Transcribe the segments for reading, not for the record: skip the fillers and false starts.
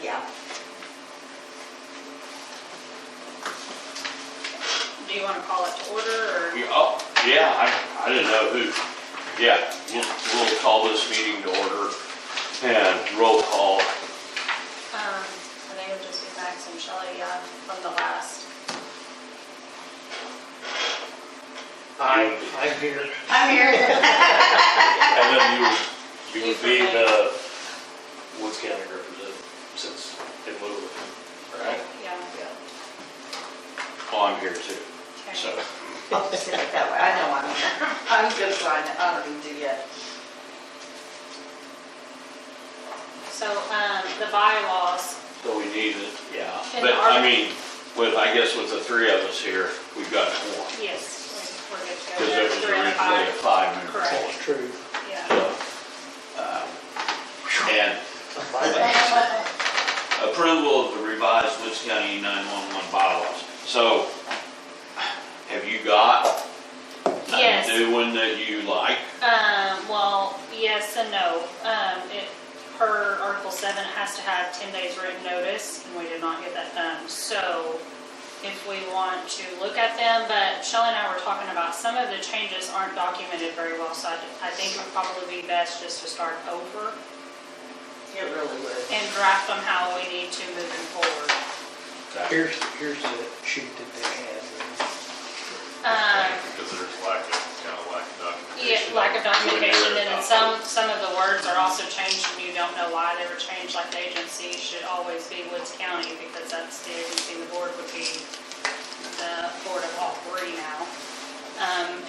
Yeah. Do you want to call it to order, or? Oh, yeah, I didn't know who. Yeah, we'll call this meeting to order and roll call. I think it'll just be Max and Shelley, from the last. I'm here. I'm here. And then you would be the Woods County representative since it moved, right? Yeah. Oh, I'm here too, Okay. so. I'll just sit it that way. I know I'm here. I'm good sign it. I don't need to yet. So, the bylaws, So we need it, yeah. And But our- I mean, with the three of us here, we've got four. yes, we're good to go. Because it was Three out of originally a five. 5-member Correct. board. That's true. Yeah. So, and approval of the revised Woods County E911 bylaws. So, have you got Yes. a new one that you like? Well, yes and no. Per Article 7, it has to have 10 days written notice, and we did not get that done. So, if we want to look at them, but Shelley and I were talking about some of the changes aren't documented very well, so I think it would probably be best just to start over It really would. and draft them how we need to moving forward. Here's the sheet that they had. Because there's lack of documentation. Yeah, lack of documentation, and then some of the words are also changed, and you don't know why they were changed, like the agency should always be Woods County, because that's the agency, and the board would be the board of all three now.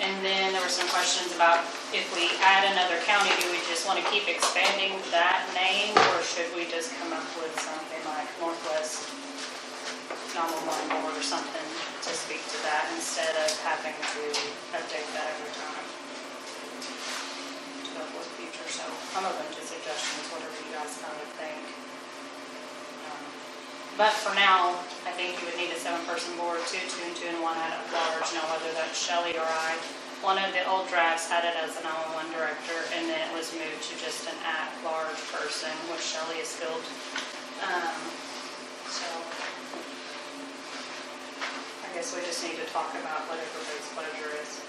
And then there were some questions about if we add another county, do we just want to keep expanding that name, or should we just come up with something like Northwest 911 board or something to speak to that, instead of having to update that every time to go for the future. So I'm open to suggestions, whatever you guys kind of think. But for now, I think you would need a 7-person board, 2 and 2 and 1 at large. Now, whether that's Shelley or I. One of the old drafts had it as an 911 director, and then it was moved to just an at-large person, which Shelley is filled. So I guess we just need to talk about what everybody's pleasure is.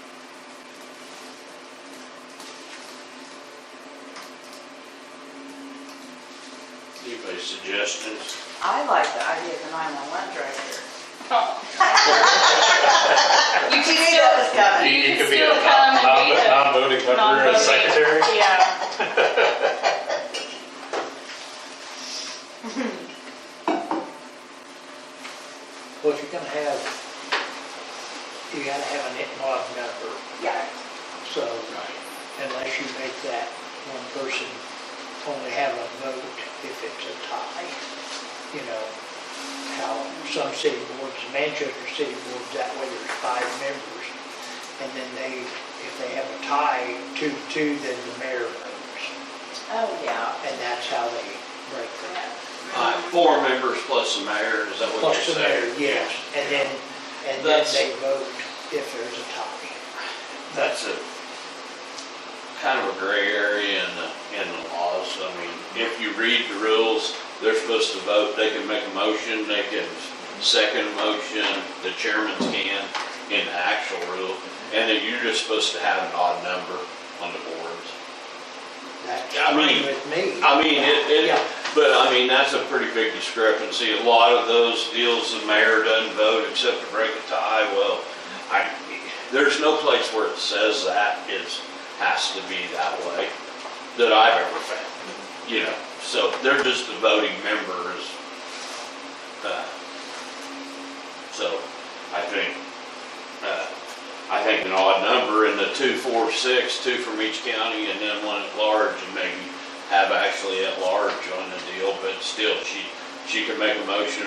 Anybody's suggestions? I like the idea of the 911 director. You You knew that was coming. You could be still a come and be the non-voting member non-voting. as secretary. Yeah. Well, if you're gonna have, you gotta have an odd number, Yeah. so unless you make that one person only have a vote if it's a tie, you know, how some city boards, Manchester city boards, that way there's 5 members, and then if they have a tie, 2-2, then the mayor votes, Oh, yeah. and that's how they break that. 4 members plus the mayor, is that what Plus you're the mayor, saying? yes, and then That's- they vote if there's a tie. That's a kind of a gray area in the laws. I mean, if you read the rules, they're supposed to vote, they can make a motion, they can second a motion, the chairman can in the actual rule, and then you're just supposed to have an odd number on the boards. That's I mean- fine with me. Yeah. Yeah. But I mean, that's a pretty big discrepancy. A lot of those deals, the mayor doesn't vote except to break a tie. Well, there's no place where it says that has to be that way that I've ever found, you know. So they're just the voting members. So I think an odd number in the 2, 4, 6, 2 from each county, and then 1 at large, and maybe have actually at large on the deal, but still she could make a motion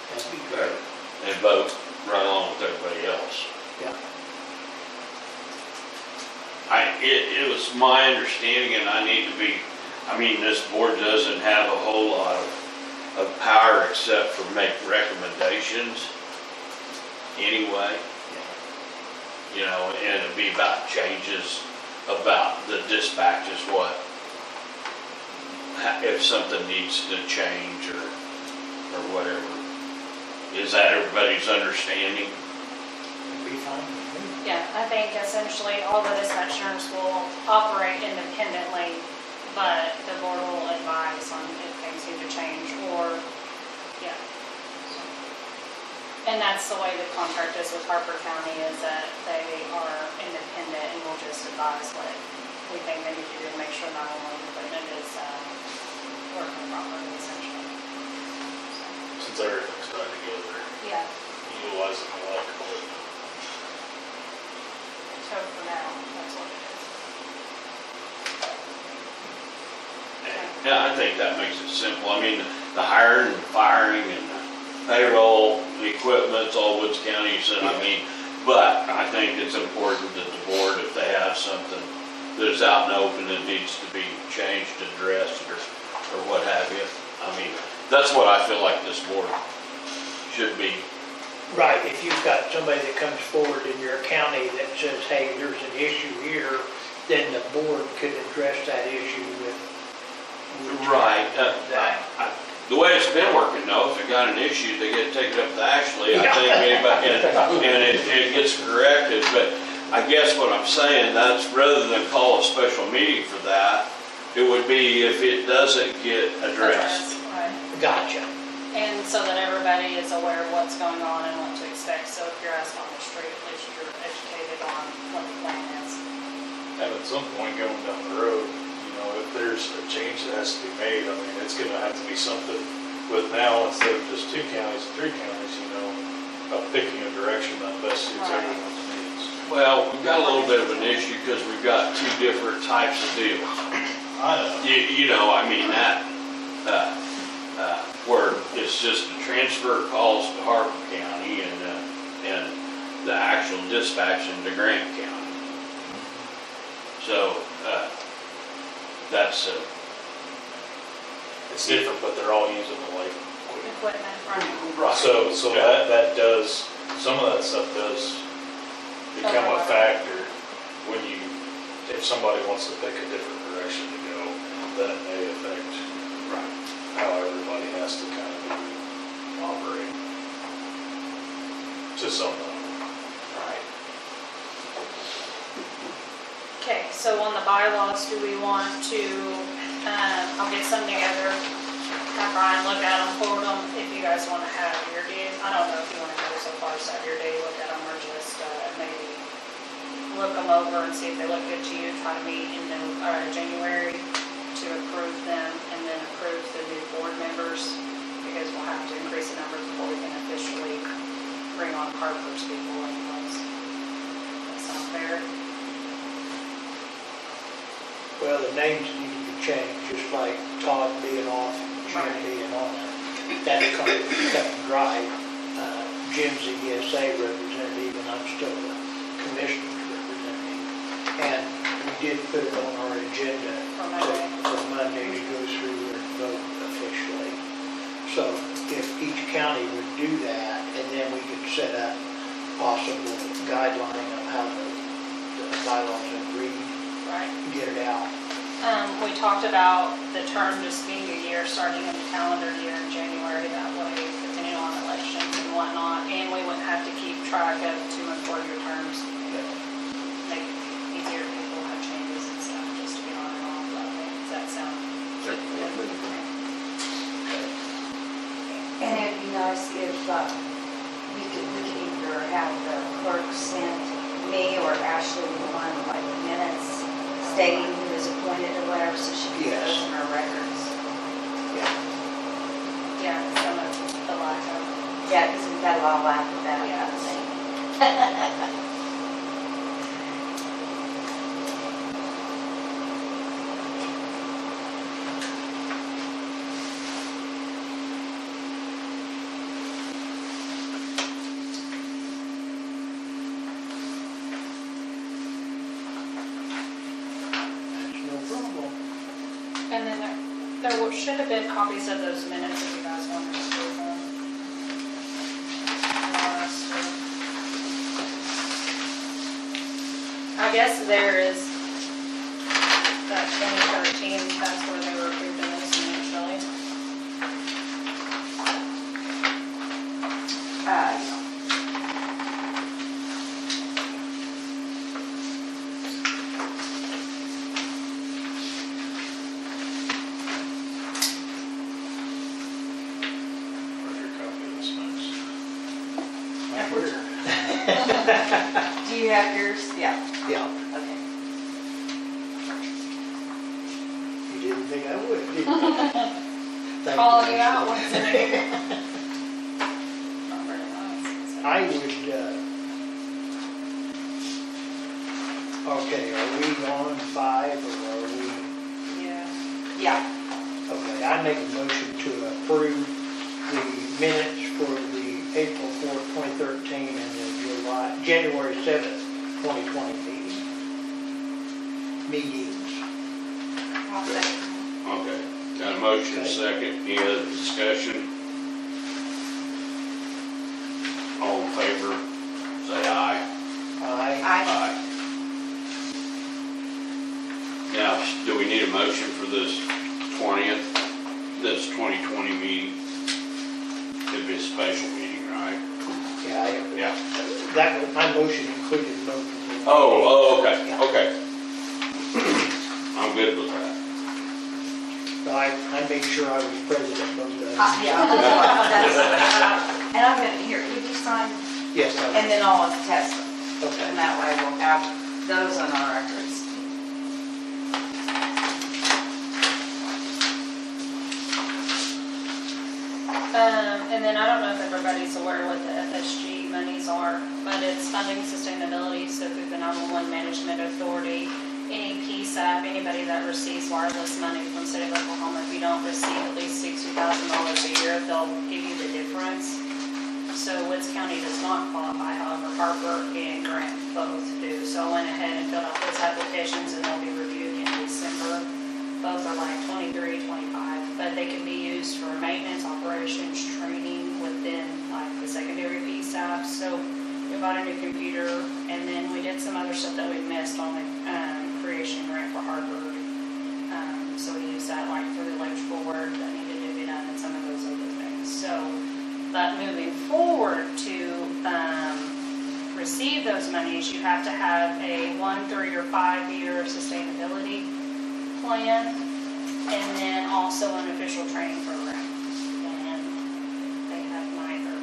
That'd be great. and vote right along with everybody else. Yeah. It was my understanding, and I mean, this board doesn't have a whole lot of power except for make recommendations anyway. You know, and it'd be about changes about the dispatch is what, if if something needs to change or whatever. Is that everybody's understanding? It'd be fine with me. Yeah, I think essentially all the dispatchers will operate independently, but the board will advise on if things need to change or, yeah. And that's the way the contract is with Harper County, is that they are independent and will just advise what we think they need to do to make sure 911 equipment is working properly, essentially. Since everything's tied together, Yeah, utilizing electrical. so for now, that's what it is. Yeah, I think that makes it simple. I mean, the hiring and firing and the payroll, the equipment's all Woods County, so I mean, but I think it's important that the board, if they have something that's out in the open that needs to be changed, addressed, or what have you. I mean, that's what I feel like this board should be. Right, if you've got somebody that comes forward in your county that says, hey, there's an issue here, then the board could address that issue with. Right. The way it's been working though, if they got an issue, they get taken up to Ashley, I think, and it gets corrected. But I guess what I'm saying, that's rather than call a special meeting for that, it would be if it doesn't get addressed. Right. Gotcha. And so that everybody is aware of what's going on and what to expect, so if you're asked on the street, at least you're educated on what the plan is. And at some point going down the road, you know, if there's a change that has to be made, I mean, it's gonna have to be something with now, instead of just 2 counties and 3 counties, you know, picking a direction that best suits Right. everyone's needs. Well, we've got a little bit of an issue because we've got 2 different types of deals. I know. You know, I mean, that, where it's just the transfer calls to Harper County and the actual dispatch into Grant County. So, that's, It's different, but they're all using the like equipment. Equipment, right. So that does, some of that stuff does become a factor when you, if somebody wants to pick a different direction to go, then it may affect how everybody has to kind of operate to some level. right. Okay, so on the bylaws, do we want to, I'll get some together, have Brian look at them, forward them, if you guys want to have your day, I don't know if you want to go so far as have your day, look at them, or just maybe look them over and see if they look good to you, try to meet in January to approve them, and then approve the new board members, because we'll have to increase the numbers before we can officially bring on Harper's people anyways. That sound fair? Well, the names need to be changed, just like Todd being off and Jim being on. That cut and dry. Jim's the ESA representative and I'm still the commissioner's representative. And we did put it on our agenda for Monday to go through and vote officially. So if each county would do that, and then we could set up possible guideline of how the bylaws would read. Right. Get it out. We talked about the term just being a year, starting in the calendar year in January, that way, depending on elections and whatnot, and we wouldn't have to keep track of 2 and 4-year terms. Make it easier if people have changes and stuff, just to be on and off that way. Does that sound good? And it'd be nice if we could either have the clerk send me or Ashley one like minutes stating who is appointed or whatever, so she can put those in her records. Yeah, some of the lack of. Yeah, because we've got a lot of laugh about it, I think. And then there should have been copies of those minutes if you guys wanted to see them. I guess there is that 2013, that's where they were approved in this minutes, you have yours? Yeah, Yeah, okay. you didn't think I would, did you? Thank Calling you Ashley. out once in a year. Not very nice. I would, okay, are we on 5 or are we? Yeah. Yeah, Okay, I make a motion to approve the minutes for the April 4th, 2013 and the January 7th, 2020 meetings. I'll second. Okay, got a motion, Okay. second, any other discussion? All in favor, say aye. Aye. I, Now, do we need a motion for this 2020 meeting? It'd be a special meeting, right? Yeah, Yeah. that was, my motion included both of them. Oh, okay, okay. I'm good with that. So I made sure I was present at both of them. yeah, that's, and I'm gonna, here, would you sign, Yes, I and then I'll attest them, okay. and that way we'll have those on our records. And then I don't know if everybody's aware what the FSG monies are, but it's funding sustainability, so through the 911 Management Authority, any PSAP, anybody that receives wireless money from the State of Oklahoma, if you don't receive at least $60,000 a year, they'll give you the difference. So Woods County does not qualify, however, Harper and Grant both do. So I went ahead and filled out those applications and they'll be reviewed in December. Both are like 23, 25, but they can be used for maintenance, operations, training within like the secondary PSAP. So we bought a new computer and then we did some other stuff that we missed on the creation grant for Harper. So we used that like for the electrical work that needed to be done and some of those other things. So, but moving forward to receive those monies, you have to have a 1, 3, or 5-year sustainability plan, and then also an official training program, and they have neither.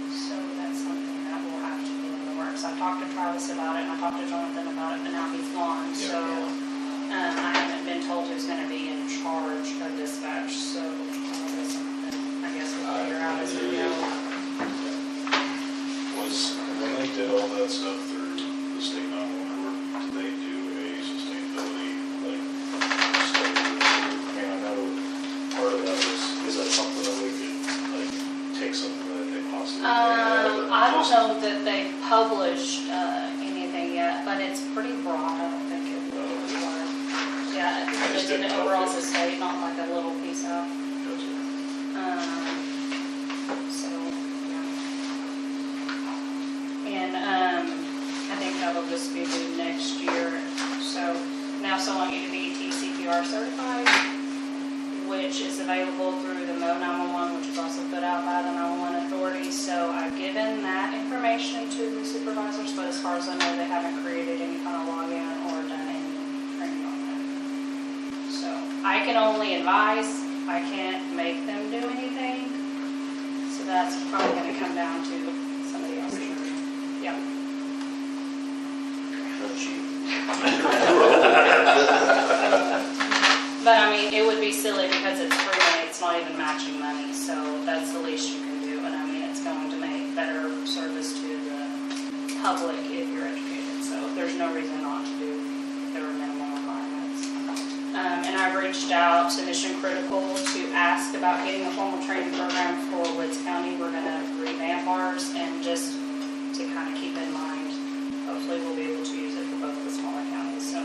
So that's something that we'll have to do in the works. I talked to Travis about it, and I talked to Jonathan about it, but now he's gone, so I haven't been told who's gonna be in charge of dispatch, so that's something I guess we'll figure out as we go. When they did all that stuff through the state 911, did they do a sustainability, like, study? I mean, I know part of that is that something that we could, like, take something that they possibly have? or I don't just- know that they published anything yet, but it's pretty broad, I don't think it will require. Yeah, I they just did it didn't know overall if as a state, not like a little piece of. So, yeah. And I think that'll just be due next year. So now I want you to be TCPR certified, which is available through the Mo 911, which is also put out by the 911 Authority. So I've given that information to the supervisors, but as far as I know, they haven't created any kind of login or done any training on that. So I can only advise, I can't make them do anything. So that's probably going to come down to somebody else. Yeah. But I mean, it would be silly because it's free money, it's not even matching money, so that's the least you can do. And I mean, it's going to make better service to the public if you're educated, so there's no reason not to do their minimum requirements. And I've reached out to Mission Critical to ask about getting a formal training program for Woods County. We're gonna revamp ours, and just to kind of keep in mind, hopefully we'll be able to use it for both the smaller counties, so.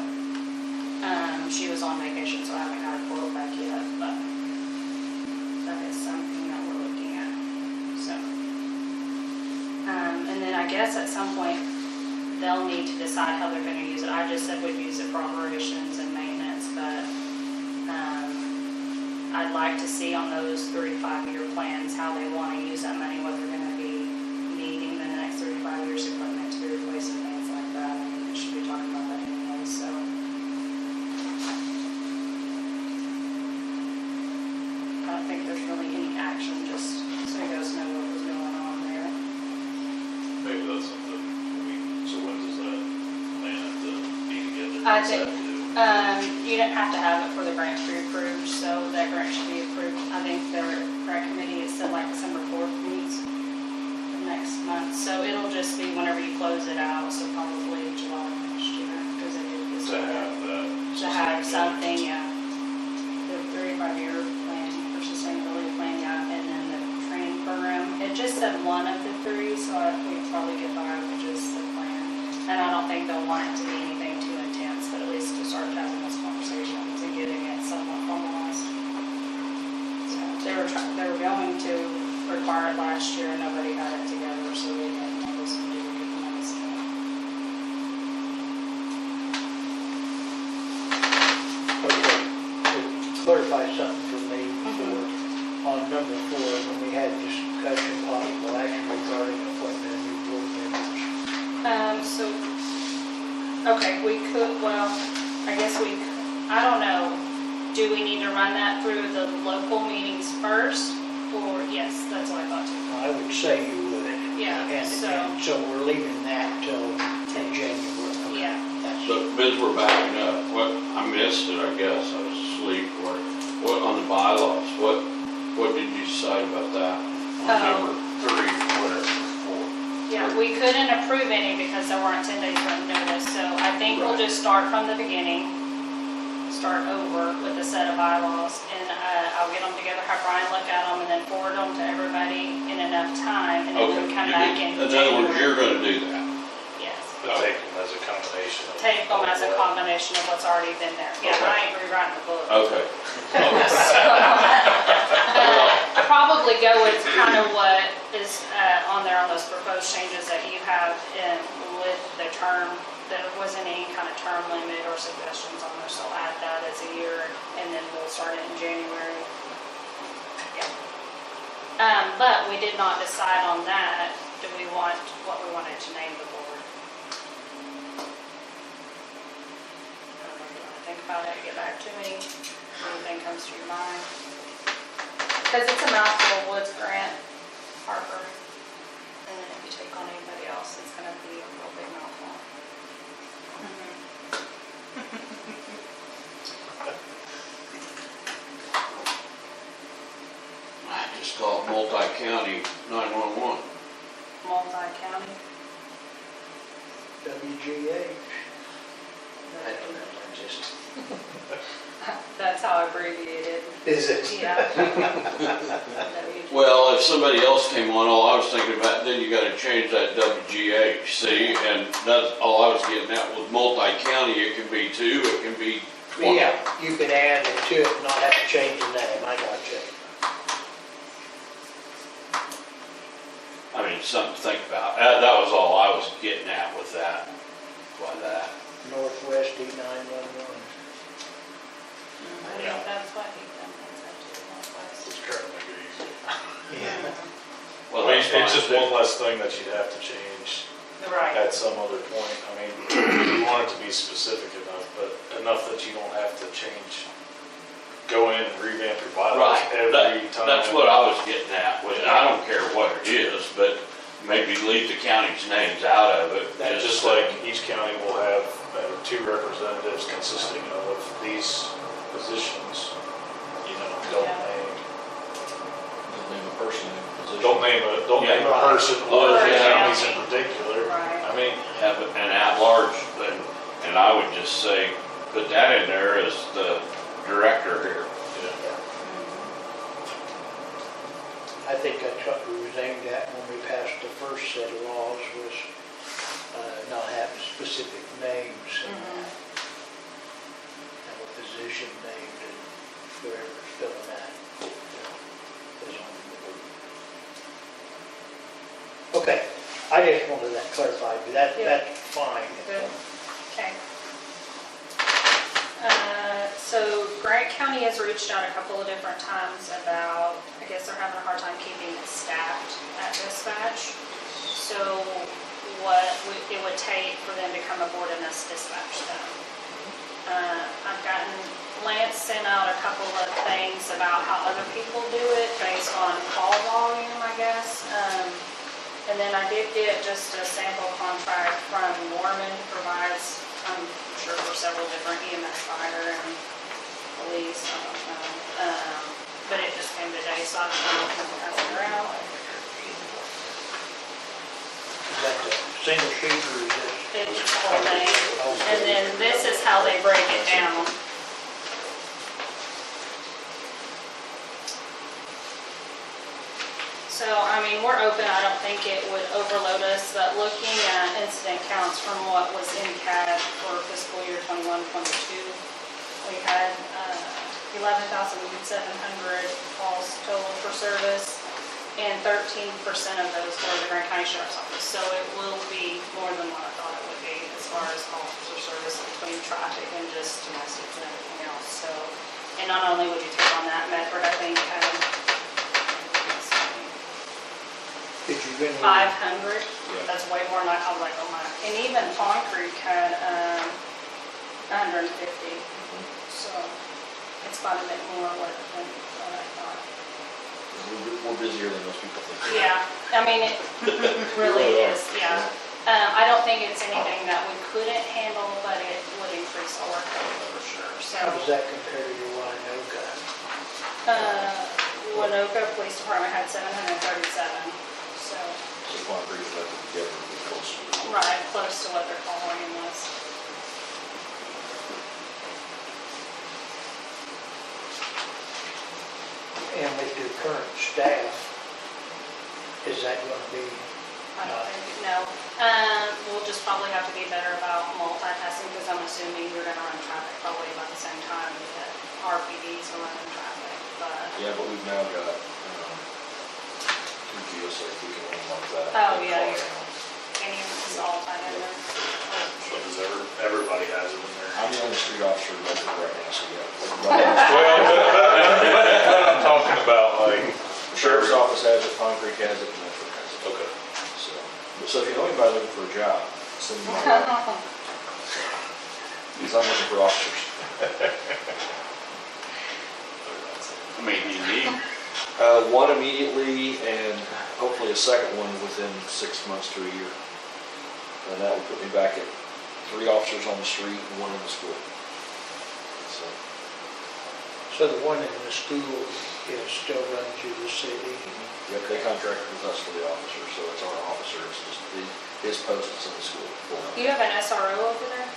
She was on vacation, so I haven't got a quote back yet, but that is something that we're looking at, so. And then I guess at some point, they'll need to decide how they're gonna use it. I just said we'd use it for operations and maintenance, but, I'd like to see on those 3 to 5-year plans, how they wanna use that money, what they're gonna be needing in the next 3 to 5 years, equipment to replace and things like that. I mean, we should be talking about that anyway, so. I don't think there's really any action, just so you guys know what was going on there. Maybe that's something, so when's I think, you don't have to have it for the grant to be approved, so that grant should be approved. I think their grant committee is still like December 4th meets next month, so it'll just be whenever you close it out, so probably July next year, because they did this. To have that. To have something, yeah. The 35-year plan for sustainability plan, yeah, and then the training program. It just said one of the three, so we could probably get by with just the plan. And I don't think they'll want it to be anything too intense, but at least to start having this conversation and getting it somewhat formalized. So they were going to require it last year and nobody got it together, so they had notice and didn't get the money spent. Okay, to clarify something for me before, on number 4, when we had discussion possible action regarding appointment of new board members. Okay, we could, well, I guess I don't know. Do we need to run that through the local meetings first? Or, yes, that's what I thought too. I would say you would. Yeah, And so we're leaving that till January. Yeah. That's So, Biz, we're backing up. I missed it, I guess. I was asleep or, on the bylaws, what did you decide about that? On number 3, whatever, 4. Yeah, we couldn't approve any because there weren't 10 days of notice, so I think we'll just start from the beginning, start over with a set of bylaws, and I'll get them together, have Brian look at them, and then forward them to everybody in enough time, and then Okay. we'll come back in In other words, January. you're gonna do that. Yes. But take them as a combination of. Take them as a combination of what's already been there. Yeah, Okay. I ain't rewriting the book. Okay. Probably go with kind of what is on there on those proposed changes that you have in with the term. There wasn't any kind of term limit or suggestions on there, so add that as a year, and then we'll start it in January. Yeah. But we did not decide on that. Do we want what we wanted to name the board? I don't know if you want to think about it, get back to me. Anything comes to your mind? Because it's a mouthful, Woods Grant, Harper, and then if you take on anybody else, it's going to be a real big mouthful. I just call it multi-county 911. Multi-county. WGA. I don't know, I just. That's how I abbreviate it. Is it? Yeah. Well, if somebody else came on, all I was thinking about, then you gotta change that WGH, see? And that's all I was getting at was multi-county, it can be 2, it can be 20. Yeah, you could add it to it and not have to change the name, I got you. I mean, something to think about. That was all I was getting at with that. Why that? Northwest E911. Yeah, that's what he done. It's currently good easy. Yeah. Well, I mean, that's fine, it's just too. one less thing that you'd have to change Right. at some other point. I mean, you want it to be specific enough, but enough that you don't have to change, go in and revamp your bylaws Right, every time. that's what I was getting at, with, I don't care what it is, but maybe leave the county's names out of it. And just like each county will have 2 representatives consisting of these positions, don't Yeah. name, Name a person in a position. don't name a Yeah. person Or or a counties county. in particular. Right. I mean, Have an at-large thing, and I would just say, put that in there as the director here. I think that's what we was aimed at when we passed the first set of laws was not having specific names and have a position named and whoever's filling that is on the board. Okay, I just wanted that clarified, but Yeah. that's fine. Good. Okay. So Grant County has reached out a couple of different times about, I guess they're having a hard time keeping it staffed at dispatch. So what it would take for them to come aboard and us dispatch them. I've gotten, Lance sent out a couple of things about how other people do it based on call volume, I guess. And then I did get just a sample contract from Norman, provides sure for several different EMS, fire, and police, I don't know. But it just came today, so I don't know if it has it out. Is that the single sheet or is this? It's just the whole thing. And then this is how they break it down. So, I mean, we're open, I don't think it would overload us, but looking at incident counts from what was in CAD for fiscal year 21-22, we had 11,700 calls total for service, and 13% of those were the Grant County Sheriff's Office. So it will be more than what I thought it would be as far as calls for service between traffic and just domestic and everything else. So, and not only would you take on that Medford, I think, Did you been? 500, that's way more than I was like, oh my. And even Fawn Creek had 150, so it's quite a bit more than what I thought. We're busier than most people think. Yeah, I mean, it really is, yeah. I don't think it's anything that we couldn't handle, but it would increase our workload for sure, so. How does that compare to your Winoka? Winoka Police Department had 737, so. So if one brings that together, it'll be close to. Right, close to what their call volume was. And with your current staff, is that going to be? I don't think, no. We'll just probably have to be better about multitasking, because I'm assuming you're gonna run traffic probably about the same time that RPDs are running traffic, but. Yeah, but we've now got, two geosafety and one like that. Oh, yeah, can you install that in there? So does everybody has it in there? I'm the only street officer local right now, so yeah. Well, but I'm talking about like. The sheriff's office has it, Pine Creek has it, and Medford has it. Okay. So if you know anybody looking for a job, send them my way. Because I'm looking for officers. I mean, you need, One immediately and hopefully a second one within 6 months to a year. And that would put me back at 3 officers on the street and 1 in the school. So, So the one in the school is still run through the city? yep, they contracted with us for the officer, so it's our officer, it's just his post is in the school. You have an SRO over there?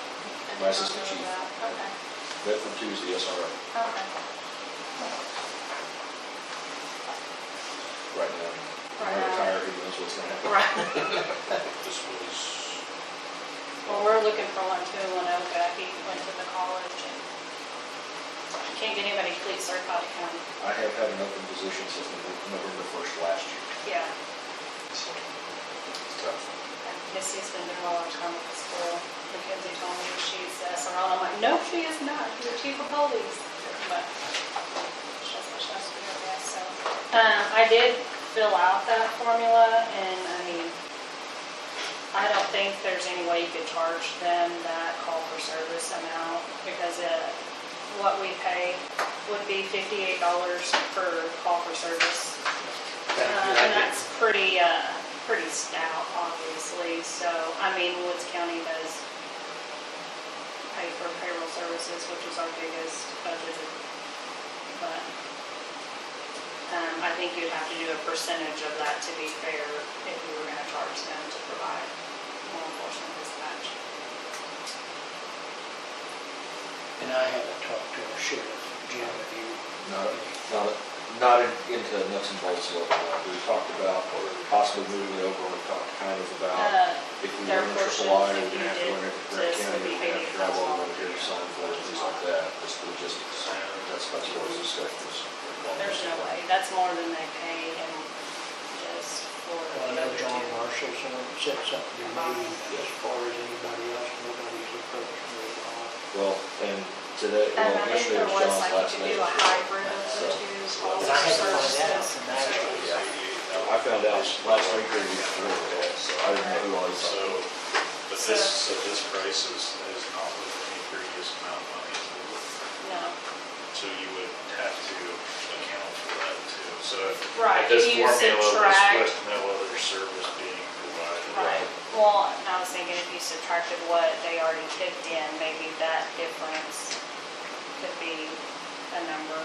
My assistant chief. Okay, Medford 2 is the SRO okay. right now. Right When I now. retire, who knows what's going to happen. Right. This was, Well, we're looking for one too in Winoka. He went to the college and can't get anybody police certified to come. I have had an open position since November 1st last year. Yeah. So, it's tough. And Missy's been doing a lot of time at the school. Mackenzie told me she's SRO. I'm like, no, she is not. She's a chief of police. But that's what she has to do, I guess. So, I did fill out that formula, and I mean, I don't think there's any way you could charge them that call for service amount, because what we pay would be $58 per call for service. And that's pretty stout, obviously. So, I mean, Woods County does pay for payroll services, which is our biggest budget. But I think you'd have to do a percentage of that to be fair if you were gonna charge them to provide law enforcement dispatch. And I haven't talked to our sheriff, Jim, have you? Not into nuts and bolts level. We talked about possibly moving it over. We talked kind of about if we Their run a portion, triple I, if we're you gonna have to did run it for this, Grant would County, be we're gonna have to travel $88,000. over here, selling for it, things like that. Just the logistics. That's what was discussed. There's no way, that's more than they pay and just for. Well, I know John Marshall's the one that said something to me, as far as anybody else, nobody's approached me at all. Well, and today, And well, I think yesterday there was was John's like you last could day. do a hybrid of the So, two calls But I for had to find out services. from Ashley. yeah, I found out last week or the week before, so I didn't know who all these so, are. but this price is not with any previous amount of money, is it? No, So you would have to account for that too. So Right, if this if you formula was subtract- with no other service being provided. right, Well, and I was thinking if you subtracted what they already kicked in, maybe that difference could be a number.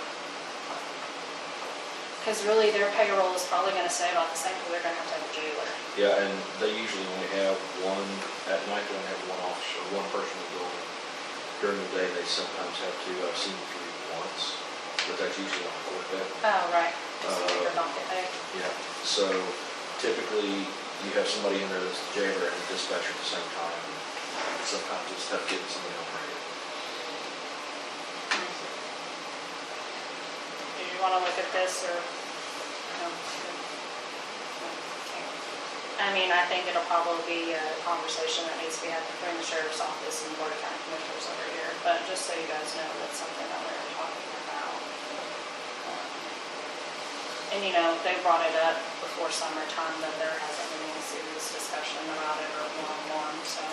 Because really, their payroll is probably gonna stay about the same, because they're gonna have a jailer. Yeah, and they usually only have one, at night they only have one officer, one person in the building. During the day, they sometimes have two. I've seen three once, but that's usually on a court day. Oh, right. So they're not get paid. Yeah, so typically you have somebody in there that's the jailer and the dispatcher at the same time. And sometimes it's tough getting somebody on radio. Do you wanna look at this, or? No? Okay. I mean, I think it'll probably be a conversation that needs to be had between the sheriff's office and the board of county commissioners over here, but just so you guys know, that's something that we're talking about. And you know, they brought it up before summertime that there hasn't been any serious discussion about it or one-on-one, so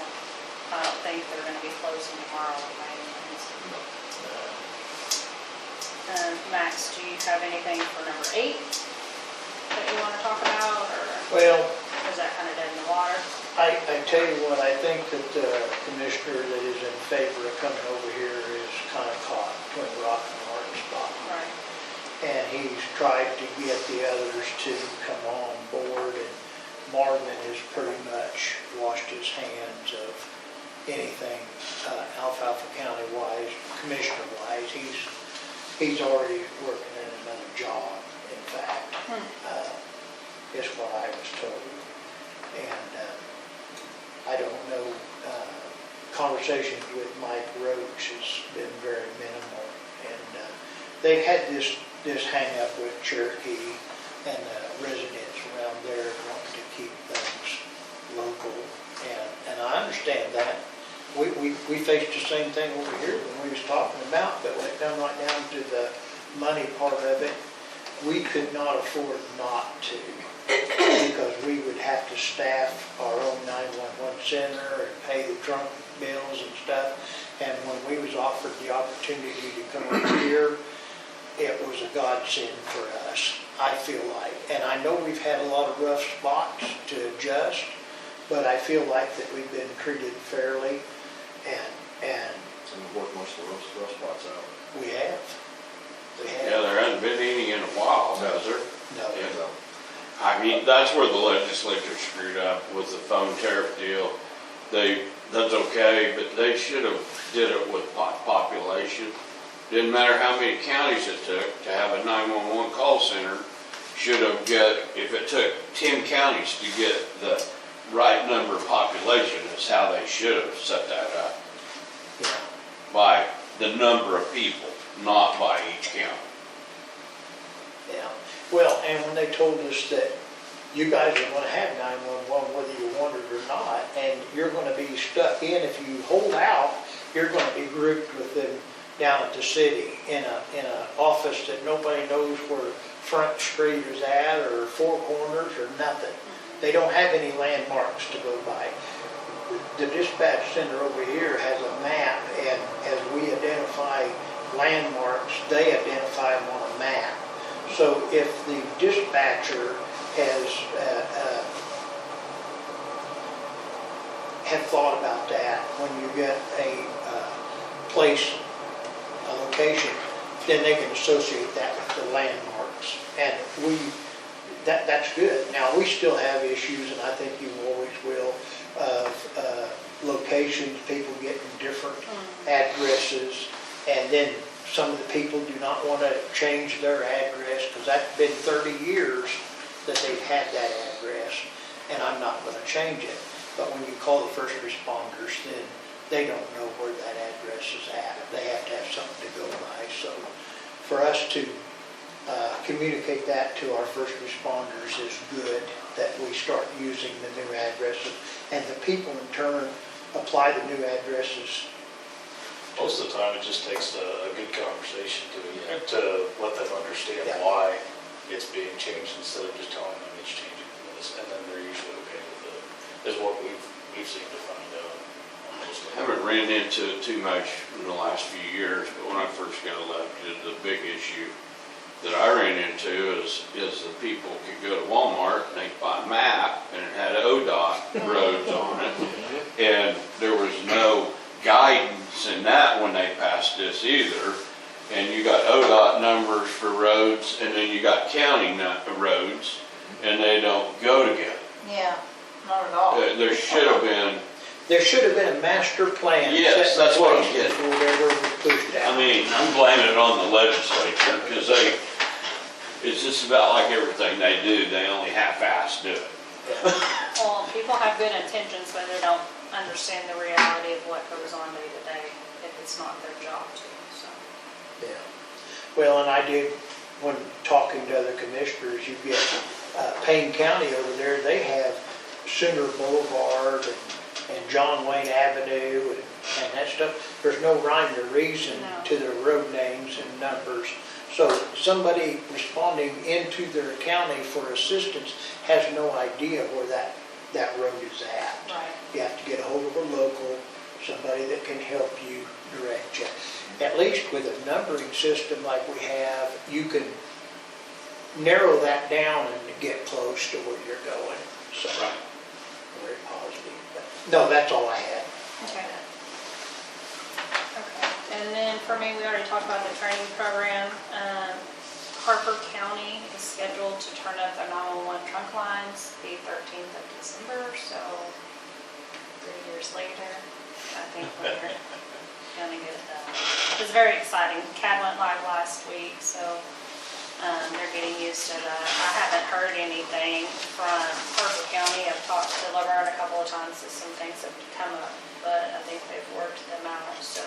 I don't think they're gonna be closing tomorrow by any means. Max, do you have anything for number 8 that you wanna talk about, or Well, is that kinda dead in the water? I tell you what, I think that the commissioner that is in favor of coming over here is kind of caught between a rock and a hard spot. Right. And he's tried to get the others to come on board, and Marvin has pretty much washed his hands of anything Alfalfa County wise, commissioner wise. He's already working in another job, in fact, is what I was told. And I don't know, conversations with Mike Roach has been very minimal. And they've had this hang up with Cherokee and the residents around there wanting to keep things local. And I understand that. We faced the same thing over here when we was talking about, but when it come right down to the money part of it, we could not afford not to, because we would have to staff our own 911 center and pay the trunk bills and stuff. And when we was offered the opportunity to come over here, it was a godsend for us, I feel like. And I know we've had a lot of rough spots to adjust, but I feel like that we've been treated fairly, and And we've worked most of the rough spots out. we have. We have. Yeah, there hasn't been any in a while, has there? No. Yeah. I mean, that's where the legislature screwed up with the phone tariff deal. That's okay, but they should have did it with population. Didn't matter how many counties it took to have a 911 call center, should have if it took 10 counties to get the right number of population, is how they should have set that up. Yeah. By the number of people, not by each county. Yeah, well, and when they told us that you guys are gonna have 911 whether you want it or not, and you're gonna be stuck in, if you hold out, you're gonna be grouped with them down at the city in a office that nobody knows where Front Street is at, or Four Corners, or nothing. They don't have any landmarks to go by. The dispatch center over here has a map, and as we identify landmarks, they identify them on a map. So if the dispatcher have thought about that, when you get a place, a location, then they can associate that with the landmarks. And that's good. Now, we still have issues, and I think you always will, of locations, people getting different addresses, and then some of the people do not want to change their address, because that's been 30 years that they've had that address, and I'm not going to change it. But when you call the first responders, then they don't know where that address is at. They have to have something to go by. So for us to communicate that to our first responders is good, that we start using the new addresses, and the people in turn apply the new addresses. Most of the time, it just takes a good conversation to let them understand Yeah. why it's being changed, instead of just telling them it's changing for this, and then they're usually okay with it, is what we've seemed to find out. I haven't ran into it too much in the last few years, but when I first got elected, the big issue that I ran into is the people could go to Walmart and they could buy a map and it had ODOT roads on it. And there was no guidance in that when they passed this either. And you got ODOT numbers for roads and then you got county roads and they don't go together. Yeah, not at all. There should have been, There should have been a master plan. Yes, set in that's what I'm place getting. Before they were pushed out. I mean, I'm blaming it on the legislature because it's just about like everything they do, they only half-ass do it. Well, people have good intentions, but they don't understand the reality of what goes on day to day if it's not their job to, so. Yeah. Well, and I did, when talking to other commissioners, you get Payne County over there, they have Sooner Boulevard and John Wayne Avenue and that stuff. There's no rhyme or reason No. to their road names and numbers. So somebody responding into their county for assistance has no idea where that road is at. Right. You have to get a hold of a local, somebody that can help you direct you. At least with a numbering system like we have, you can narrow that down and get close to where you're going. So, Right. very positive. But, no, that's all I had. Okay. Okay, and then for me, we already talked about the training program. Harper County is scheduled to turn up their 911 trunk lines the 13th of December, so 3 years later, I think we're gonna get it done. It's very exciting. CAD went live last week, so they're getting used to that. I haven't heard anything from Harper County. I've talked to Laverne a couple of times, so some things have come up, but I think they've worked them out, so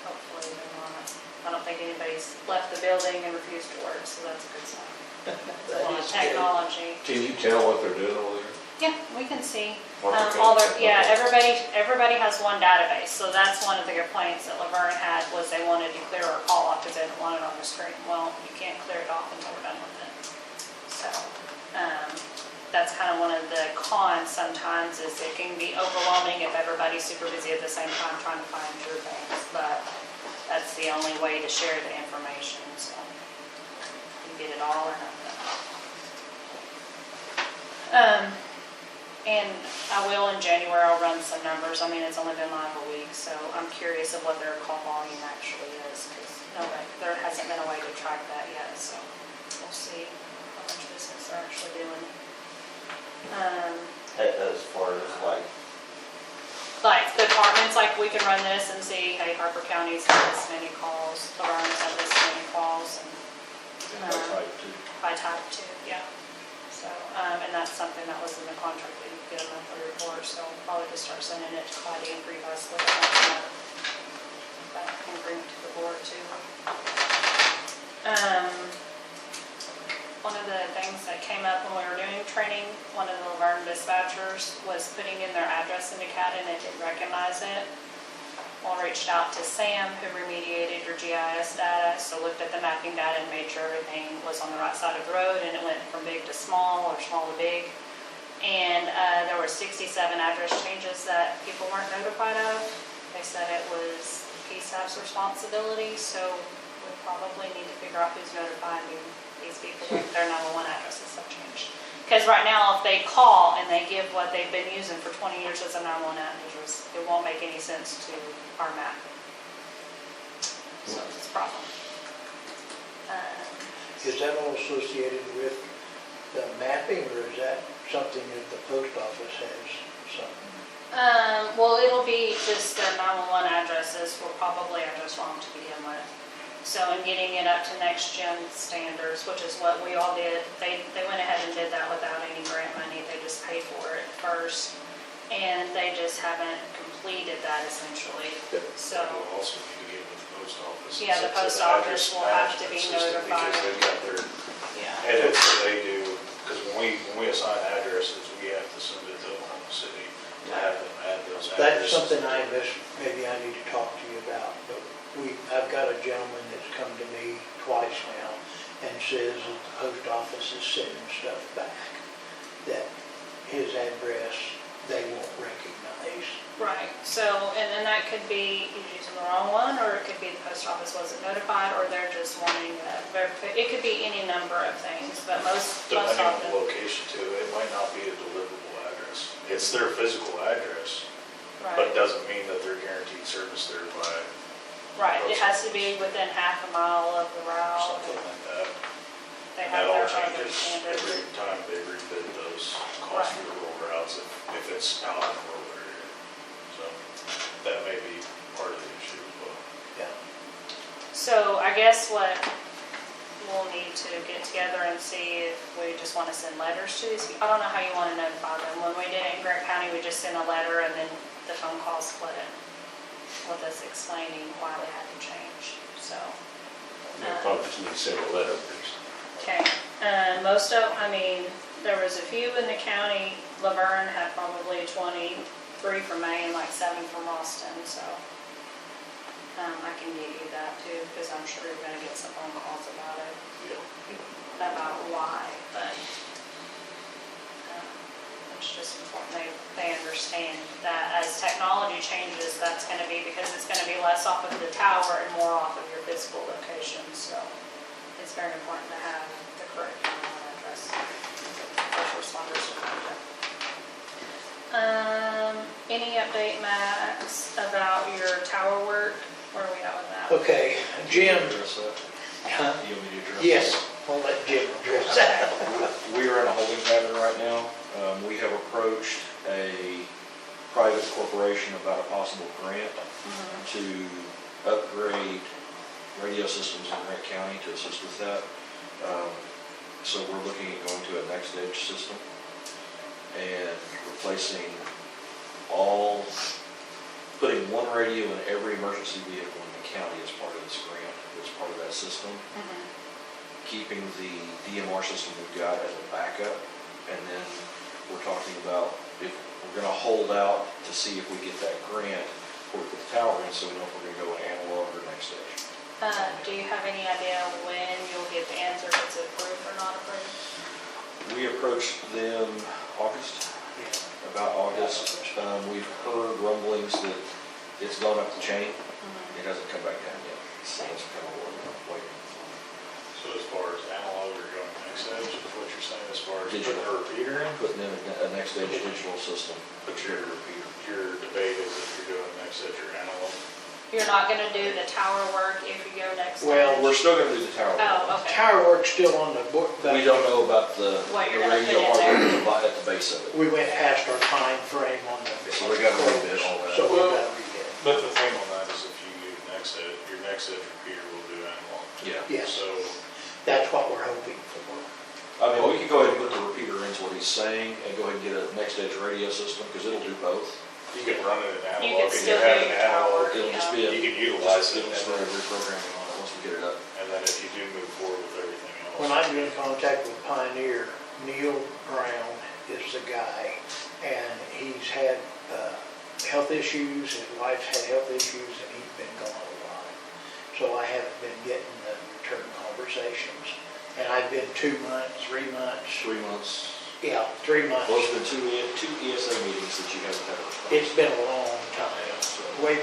hopefully they're not. I don't think anybody's left the building and refused to work, so that's a good sign. It's a lot of is good. technology. Can you tell what they're doing over there? Yeah, we can see. Harper All their, County. yeah, everybody has one database, so that's one of the complaints that Laverne had, was they wanted to clear our call off because they didn't want it on the screen. Well, you can't clear it off until we're done with it. So, that's kind of one of the cons sometimes, is it can be overwhelming if everybody's super busy at the same time trying to find your things, but that's the only way to share the information, so you get it all or nothing. And I will in January, I'll run some numbers. I mean, it's only been live a week, so I'm curious of what their call volume actually is, because there hasn't been a way to track that yet, so we'll see how much business they're actually doing. As far as Like the departments, like we can run this and see, hey, Harper County's had this many calls, Laverne's had this many calls, and And by type too. by type too, yeah. So, and that's something that was in the contract, that you get a monthly report, so I'll probably just start sending it to Clyde and Revas with that can bring to the board too. One of the things that came up when we were doing training, one of the Laverne dispatchers was putting in their address into CAD and it didn't recognize it. Well, I reached out to Sam, who remediated your GIS data, so looked at the mapping data and made sure everything was on the right side of the road, and it went from big to small or small to big. And there were 67 address changes that people weren't notified of. They said it was PSAP's responsibility, so we probably need to figure out who's notifying these people if their 911 addresses have changed. Because right now, if they call and they give what they've been using for 20 years as a 911 address, it won't make any sense to our map. So it's a problem. Is that all associated with the mapping, or is that something that the post office has something? Well, it'll be just their 911 addresses were probably addressed wrong to begin with. So in getting it up to next gen standards, which is what we all did, they went ahead and did that without any grant money. They just paid for it first, and they just haven't completed that essentially. So We'll also need to get with the post office. yeah, the It's post an office will have to be management system notified. Because they've got their Yeah. edits that they do, because when we assign addresses, we have to send it to Oklahoma City to have them add those addresses. That's something I missed, maybe I need to talk to you about, but I've got a gentleman that's come to me twice now and says that the post office is sending stuff back, that his address they won't recognize. Right, so, and then that could be he's using the wrong one, or it could be the post office wasn't notified, or they're just wanting it could be any number of things, but most Depending on often. the location too, it might not be a deliverable address. It's their physical address, but Right, it doesn't mean that they're guaranteed service there by right, it has to be within half a mile of the route. something like that. They And have that all their other changes standards. every time they rebid those costs for the rural routes if it's out in the rural area. So that may be part of the issue as well. So I guess what we'll need to get together and see if we just want to send letters to these people. I don't know how you want to notify them. When we did it in Grant County, we just sent a letter and then the phone call split it with us explaining why they had to change, so. Probably just need several letters. Okay, there was a few in the county. Laverne had probably 23 from May and like 7 from Austin, so. I can get you that too, because I'm sure you're gonna get some phone calls about it, about why, but it's just important they understand that as technology changes, that's gonna be, because it's gonna be less off of the tower and more off of your physical location, so it's very important to have the correct email address for first responders to contact. Any update, Max, about your tower work? Where are we at with that? Okay, Jim, Address that? huh? You want me to address that? Yes, I'll let Jim address that. We are in a holding pattern right now. We have approached a private corporation about a possible grant to upgrade radio systems in Grant County to assist with that. So we're looking at going to a next stage system and replacing putting one radio in every emergency vehicle in the county as part of this grant, as part of that system. Keeping the DMR system we've got as a backup, and then we're talking about if we're gonna hold out to see if we get that grant before we put the tower in, so we know if we're gonna go analog or next stage. Do you have any idea when you'll get the answer if it's approved or not approved? We approached them about August. We've heard rumblings that it's gone up the chain. It hasn't come back down yet. So it's kind of waiting. So as far as analog or going next stage, is what you're saying, as far as putting Digital. a repeater in? Putting in a next stage digital system. But your debate is if you're doing next stage or analog. You're not gonna do the tower work if you go next stage? Well, We're still gonna do the tower. Oh, okay. Tower work's still on the book. We don't know about the What you're radio gonna put in hardware at the base of it. We went past our time frame on the. So we gotta rebid all that. So we gotta rebid. But the thing on that is if you do next stage, your next stage repeater will do analog. Yeah. Yes, So that's what we're hoping for. I mean, we could go ahead and put the repeater in, is what he's saying, and go ahead and get a next stage radio system, because it'll do both. you can run it in You analog can and you still have do an your analog. tower. It'll just be You can utilize it It'll and just be a then, reprogramming on it once we get it up. and then if you do move forward with everything else. When I'm in contact with Pioneer, Neil Brown is the guy, and he's had health issues, his wife's had health issues, and he's been gone a lot. So I haven't been getting the return conversations. And I've been 2 months, 3 months, 3 months. yeah, 3 months. Well, it's been two ESA meetings that you haven't had a response. It's been a long time, way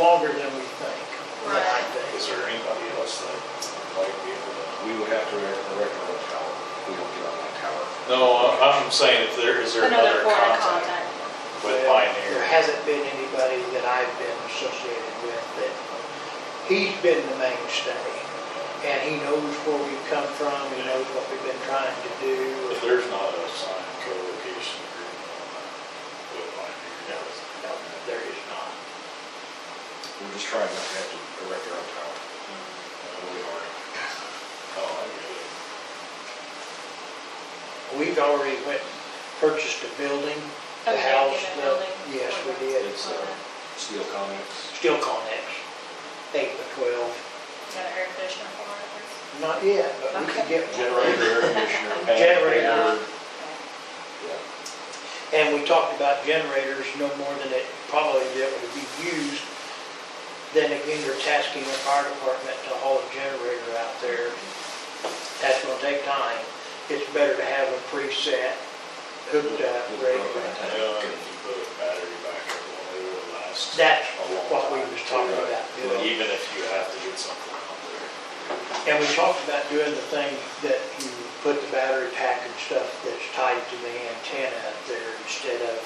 longer than we think. than I think. Is there anybody else that might be able to? We would have to erect our own tower if we don't get on that tower. No, I'm saying is there Another another point of contact contact. with Well, Pioneer? there hasn't been anybody that I've been associated with that, he's been the mainstay. And he knows where we've come from, he knows what we've been trying to do. But there's not a signed co-location agreement on that with Pioneer. No, there is not. We're just trying not to have to erect our own tower. Really hard. Oh, I get it. We've already purchased a building, Oh, the you house. did get a building? Yes, we did. It's steel Connex. Steel Connex, 8 by 12. Got an air conditioner for it? Not yet, but we can get one. Generator, air conditioner, pad, Generator. board. Yeah. And we talked about generators no more than it probably that would be used. Then again, you're tasking the fire department to haul a generator out there. That's gonna take time. It's better to have them preset, hooked up, ready to run. Yeah, if you put a battery backup on it, it'll last last. That's a long what we time, was talking too. about doing. Even if you have to get something out there. And we talked about doing the thing that you put the battery pack and stuff that's tied to the antenna up there instead of,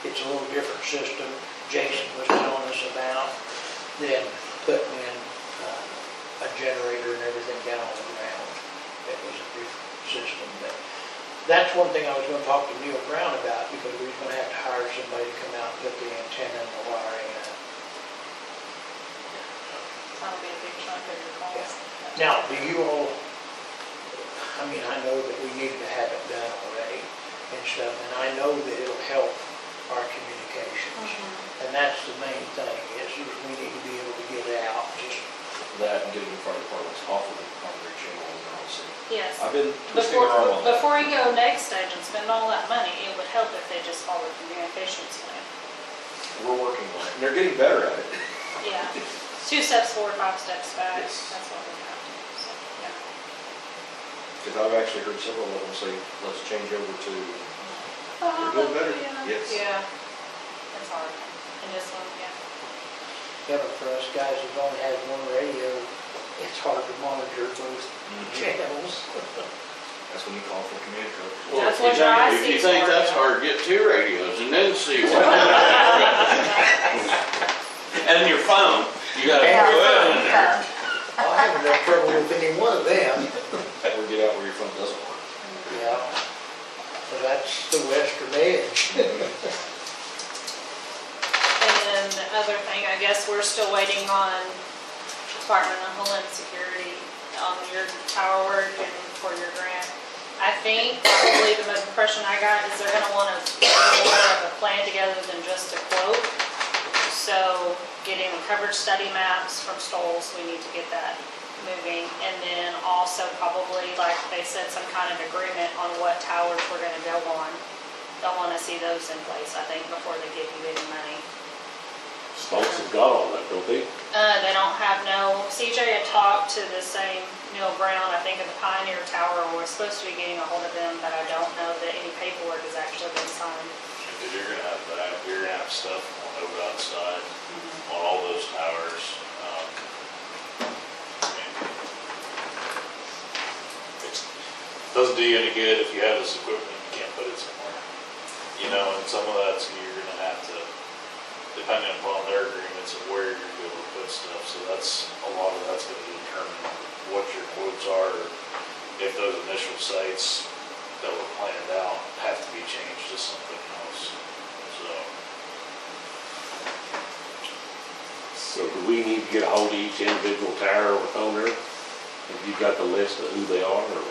it's a little different system Jason was telling us about than putting in a generator and everything down on the ground. It was a different system. But that's one thing I was gonna talk to Neil Brown about, because we was gonna have to hire somebody to come out and put the antenna and the wiring up. That'll be a big chunk of your cost. Now, do you all, I mean, I know that we need to have it done already and stuff, and I know that it'll help our communications. And that's the main thing, is we need to be able to get it out, just, That and getting the fire departments off of the primary channel in the city. Yes. I've been twisting around on that. Before you go next stage and spend all that money, it would help if they just followed the communications plan. We're working on it, and they're getting better at it. Yeah. 2 steps forward, 5 steps back. Yes. That's what we have to do, so, yeah. Because I've actually heard several of them say, let's change over to, we're doing better. Yes. Yeah. It's hard. And this one, yeah. yeah, but for us guys that only have one radio, it's hard to monitor both channels. That's when you call for a command truck. Well, That's if you what your think- If you IC's think for, that's yeah. hard, get 2 radios and then see what. And your phone, you gotta And throw your it in there. I haven't had trouble with any one of them. Or get out where your phone doesn't work. Yeah. So that's the western edge. And then the other thing, I guess we're still waiting on Department of Homeland Security on your tower work and for your grant. I think probably the most impression I got is they're gonna wanna put more of a plan together than just a quote. So getting the coverage study maps from Stoles, we need to get that moving. And then also probably, like they said, some kind of agreement on what towers we're gonna go on. They'll wanna see those in place, I think, before they give you any money. Stoltz has got all that, don't they? They don't have no, CJ had talked to the same Neil Brown, I think, of the Pioneer Tower, we're supposed to be getting a hold of them, but I don't know that any paperwork has actually been signed. Because you're gonna have that, you're gonna have stuff on ODOT side, on all those towers. I mean, it doesn't do you any good if you have this equipment, you can't put it somewhere. You know, and some of that's, you're gonna have to, depending upon their agreements of where you're gonna be able to put stuff, so that's, a lot of that's gonna determine what your quotes are, or if those initial sites that were planned out have to be changed to something else, so. So do we need to get a hold of each individual tower owner? Have you got the list of who they are, or?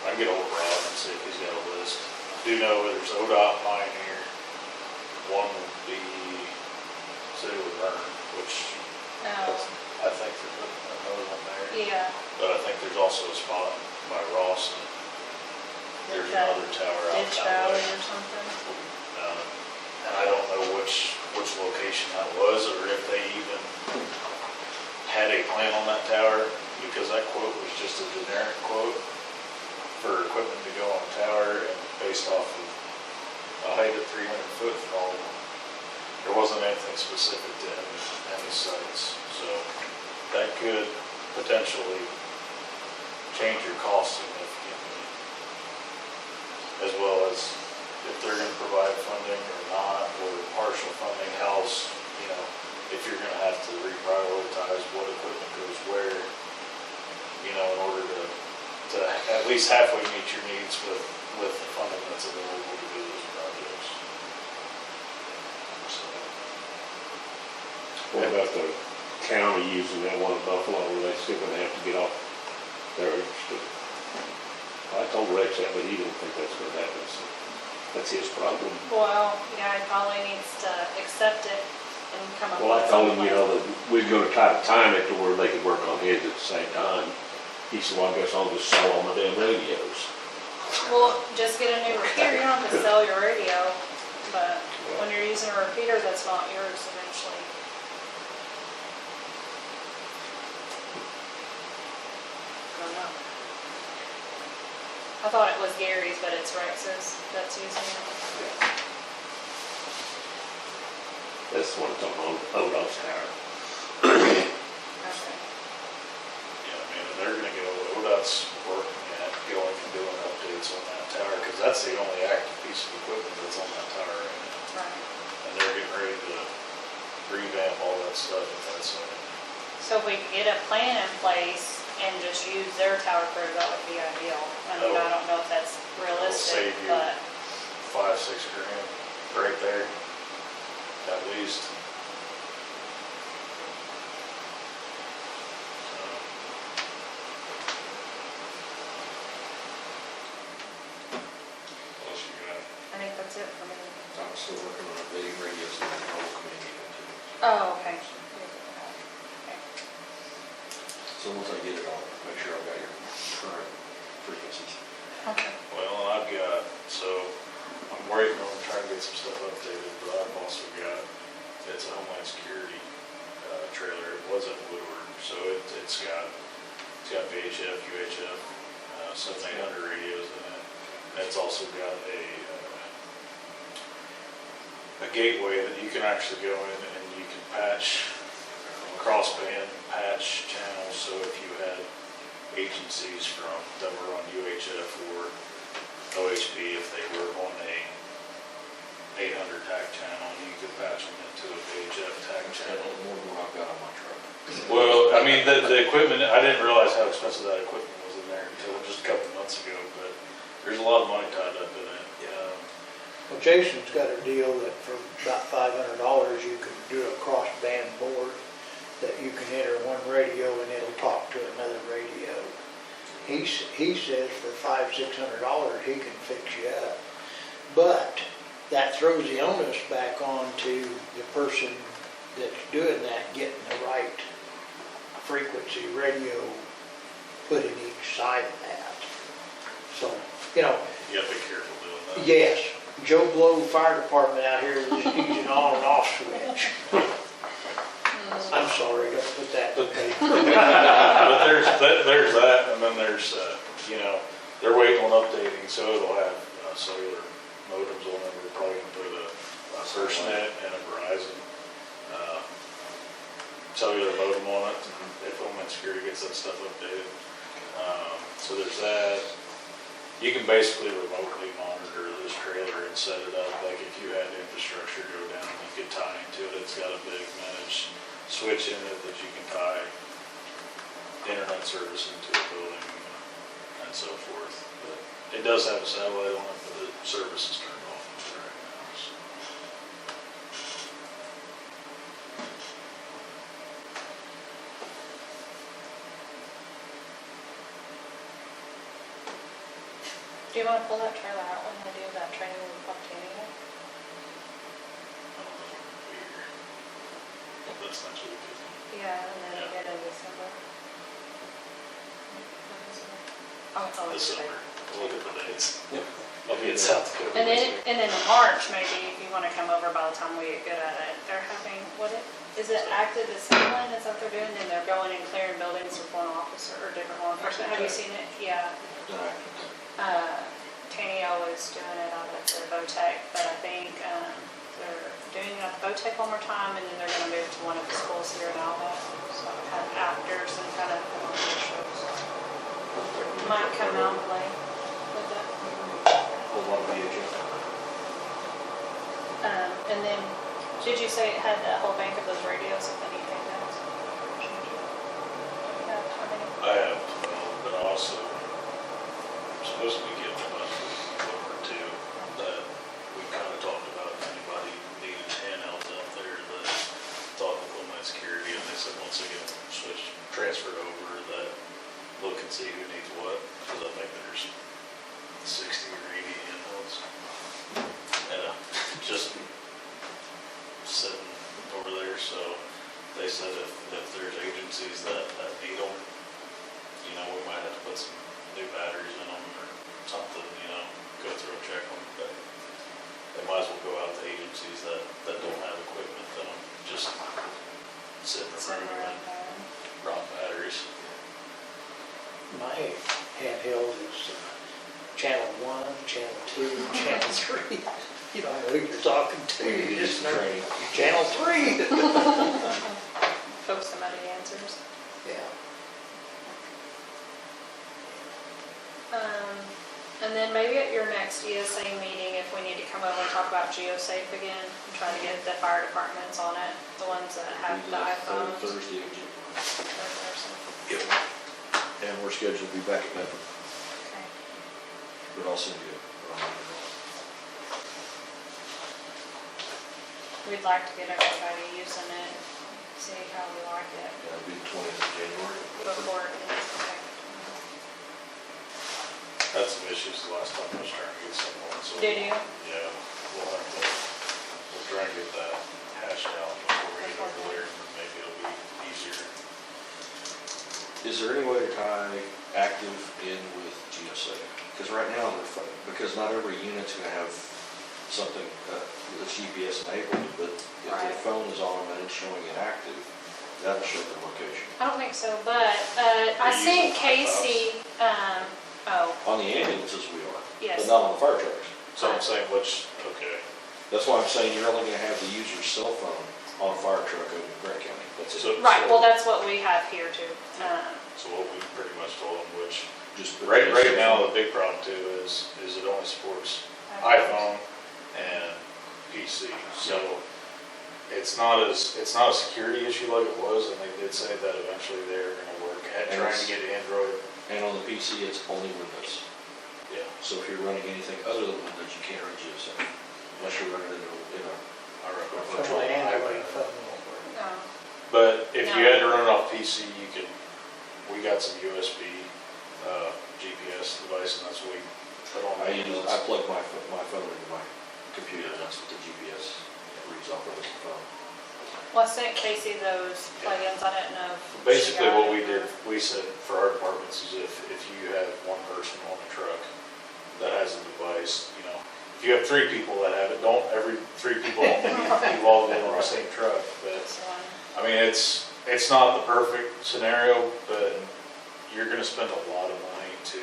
I can get old Rob and see if he's got a list. I do know there's ODOT Pioneer, one would be City of Vern, which I think there's another one there. Yeah. But I think there's also a spot by Ross, and there's another tower out Ditch that Valley way. or something. And I don't know which location that was, or if they even had a plan on that tower, because that quote was just a generic quote for equipment to go on the tower, and based off of a height of 300 foot for all of them. There wasn't anything specific to any sites, so that could potentially change your cost significantly. As well as if they're gonna provide funding or not, or partial funding, how's, you know, if you're gonna have to reprioritize what equipment goes where, you know, in order to at least halfway meet your needs with the funding that's available to do those projects. So, What about the county using that one in Buffalo, where they still gonna have to get off their register? I told Rex that, but he didn't think that's gonna happen, so that's his problem. Well, yeah, he probably needs to accept it and come up with Well, I told him, something. you know, that we're gonna try to time it to where they could work on his at the same time. He said, well, I guess I'll just sell all my damn radios. Well, just get a new repeater, you don't have to sell your radio, but when you're using a repeater that's not yours eventually. I don't know. I thought it was Gary's, but it's Rex's that's using it. That's the one that's on ODOT's tower. Okay. Yeah, I mean, they're gonna go, ODOT's working at going and doing updates on that tower, because that's the only active piece of equipment that's on that tower right now. Right. And they're getting ready to revamp all that stuff at that site. So if we could get a plan in place and just use their tower crew, that would be ideal. I mean, I don't know if that's realistic, save you. but 5-6 grand right there, at least. What else you got? I think that's it for me. I'm still working on updating radios in the mobile community meeting too. Oh, okay. Okay. So once I get it, I'll make sure I've got your current frequencies. Okay. Well, I've got, so I'm waiting on trying to get some stuff updated, but I've also got, it's a Homeland Security trailer. It wasn't Woodward, so it's got VHF, UHF, 7800 radios in it. And it's also got a gateway that you can actually go in and you can patch crossband patch channels. So if you had agencies that were on UHF or OHP, if they were on a 800 TAC channel, you could patch them into a VHF TAC channel. More than what I've got on my truck. Well, I mean, the equipment, I didn't realize how expensive that equipment was in there until just a couple of months ago, but there's a lot of money tied up in it. Well, Jason's got a deal that for about $500, you can do a cross-band board that you can enter one radio and it'll talk to another radio. He says for $500-600, he can fix you up. But that throws the onus back on to the person that's doing that, getting the right frequency radio put in each side of that. So, you know, You have to be careful doing that. yes, Joe Blow Fire Department out here is using on and off switch. I'm sorry, don't put that in the paper. But there's that, and then there's, they're waiting on updating, so it'll have cellular modems on it. We're probably gonna put a FirstNet and a Verizon cellular modem on it, if Homeland Security gets that stuff updated. So there's that. You can basically remotely monitor this trailer and set it up, like if you had infrastructure go down, you could tie into it. It's got a big managed switch in it that you can tie internet service into a building and so forth. But it does have a satellite on it, but the service is turned off right now. So. Do you want to pull that trailer out when I do that training with Octavia? That's next week, isn't it? Yeah, and then Yeah. again in December. Oh, it's This okay. summer. We'll look at the dates. Yep. I'll be in South Dakota. And next then, week. and then in March, maybe, if you want to come over by the time we get good at it, they're having, is it active assembling, is that what they're doing? And they're going and clearing buildings with one officer or different law enforcement, have you seen it? Yeah. Tanya was doing it out at the Botech, but I think, they're doing it at the Botech one more time, and then they're gonna move to one of the schools here in Alva. So have afters and kind of shows. Might come out and play with it. Whole lot of VHF. And then, did you say it had a whole bank of those radios if anything else? Yeah, how many? I have 12, but also I'm supposed to be getting over two that we kind of talked about. If anybody needed handhelds out there that thought with Homeland Security, and they said once they get transferred over, that look and see who needs what, because I think there's 60 or 80 handhelds. And just sitting over there, so they said if there's agencies that need them, we might have to put some new batteries in them or something, go through and check them, but they might as well go out to agencies that don't have equipment, that them just sit in the room and rot batteries. My handheld is channel 1, channel 2, channel 3. You don't know who you're talking to, We need you to do just some know training. Channel 3. Hope somebody answers. Yeah. And then maybe at your next ESA meeting, if we need to come over and talk about GeoSafe again, and try to get the fire departments on it, the ones that have the iPhones. Thursday of June. Third person. Yep. And we're scheduled to be back at Medford, Okay. but I'll send you. We'd like to get everybody using it, see how we like it It'll be the 20th of January. before it ends. Okay. Had some issues the last time I was trying to get someone, so. Did you? Yeah, we'll try and get that hashed out before we get over there, and maybe it'll be easier. Is there any way to tie active in with GeoSafe? Because right now, because not every unit's gonna have something that's GPS enabled, but if their Right. phone is on and it's showing it active, that'll show their location. I don't think so, but I They're sent using Casey, On the ambulances, we are. Yes. But not on the fire trucks. So I'm saying, okay, That's why I'm saying you're only gonna have the user's cell phone on a fire truck over in Grant County. That's it. so. right, well, that's what we have here too. So what we pretty much told them, which, Just put right GeoSafe now, on. the big problem too is it only supports iPhone and PC. So it's not a security issue like it was, and they did say that eventually they're gonna work at And trying it's- to get Android. And on the PC, it's only Windows. Yeah. So if you're running anything other than Windows, you can't run GeoSafe unless you're running it in a I reckon. From the Android phone over. But if you No. had to run it off PC, we got some USB GPS device, and that's what we put on. I plug my phone into my computer, and that's what the GPS reads off of the phone. Well, I sent Casey those plugins, I didn't know. if she Basically, got what it we or- did, we said for our departments is if you have one person on the truck that has a device, if you have 3 people that have it, don't every 3 people be logged in on the same truck. But, That's the one. I mean, it's not the perfect scenario, but you're gonna spend a lot of money to